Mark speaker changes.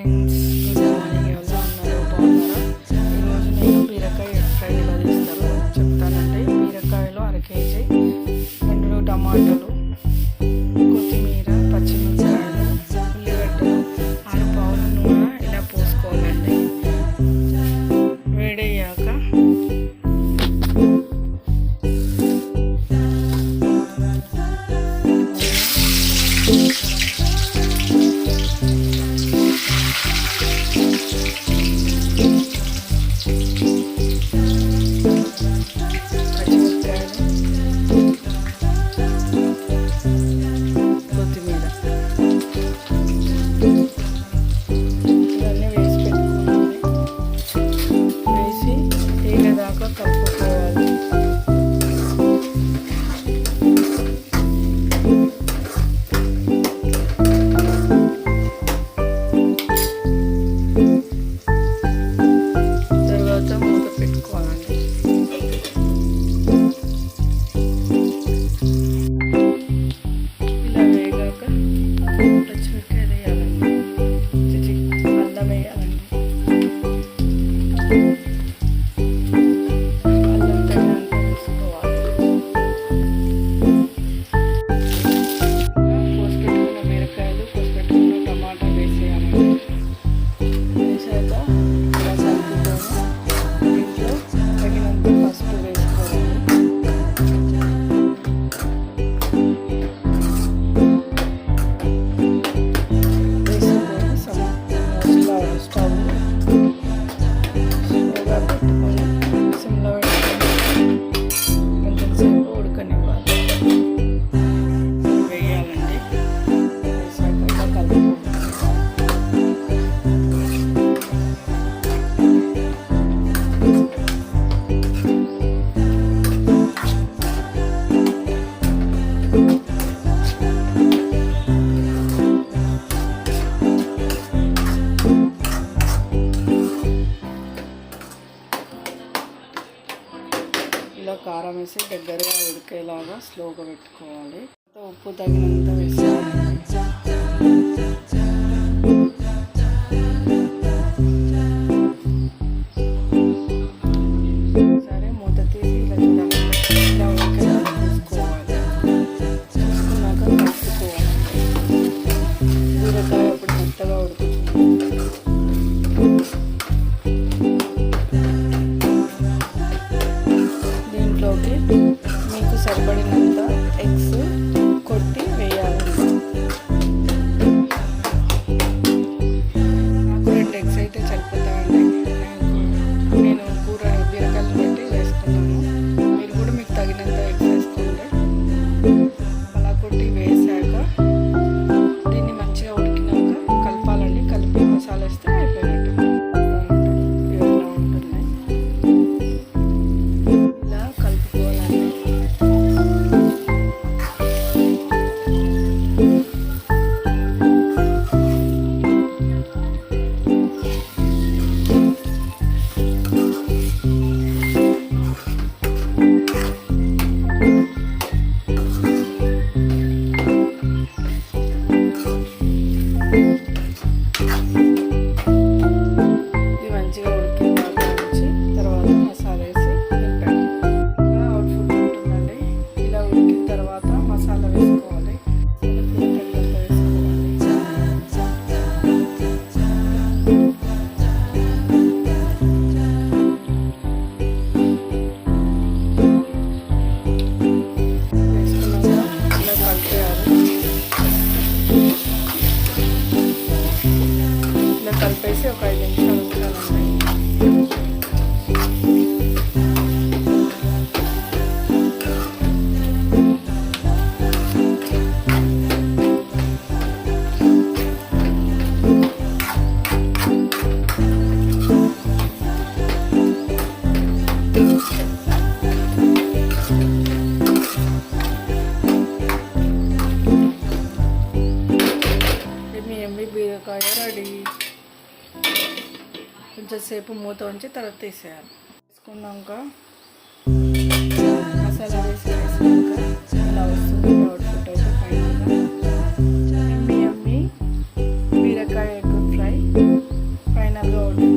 Speaker 1: Friends, good morning. ఎలా ఉన్నారు? బాగున్నారా? ఈరోజు నేను బీరకాయ ఎగ్ ఫ్రై ఎలా చేస్తారో చెప్తానండి. బీరకాయలో 1 కేజీ, 2 టమాటాలు, కొత్తిమీర, పచ్చిమిరపకాయలు, ఉల్లిగడ్డలు, 6 పావుల నూనె ఇలా పోసుకోవాలండి. వేడయ్యాక ఇలా కారం వేసి దగ్గరగా ఉడికేలాగా స్లోగా పెట్టుకోవాలి. ఉప్పు తగినంత వేసుకోవాలి. సరే, మూత తీసి ఇలా చూడండి. ఇలా ఉడికేలాగా చూసుకోవాలి. చూసుకున్నాక కలుపుకోవాలి. బీరకాయ అప్పుడు మెత్తగా ఉడుకుతుంది. మీకు సరిపడినంత ఎగ్స్ కొట్టి వేయాలి. నాకు 2 ఎగ్స్ అయితే సరిపోతాయండి. నేను కూర బీరకాయలు బట్టి వేసుకున్నాను. మీరు కూడా మీకు తగినంత ఎగ్స్ వేసుకోండి. అలా కొట్టి వేసాక దీన్ని మంచిగా ఉడికినాక కలపాలండి. కలిపి మసాలా వేస్తే అయిపోయినట్టు. కలిపేసి ఒక 5 నిమిషాలు ఉంచాలండి. బీరకాయ రెడీ. కొంచెం సేపు మూత ఉంచి తర్వాత తీసేయాలి. వేసుకున్నాక మసాలా వేసినాక ఇలా వస్తుంది అవుట్పుట్ అయితే ఫైనల్గా. యమ్మీ బీరకాయ ఎగ్ ఫ్రై. స్పెషల్గా వండుతాను.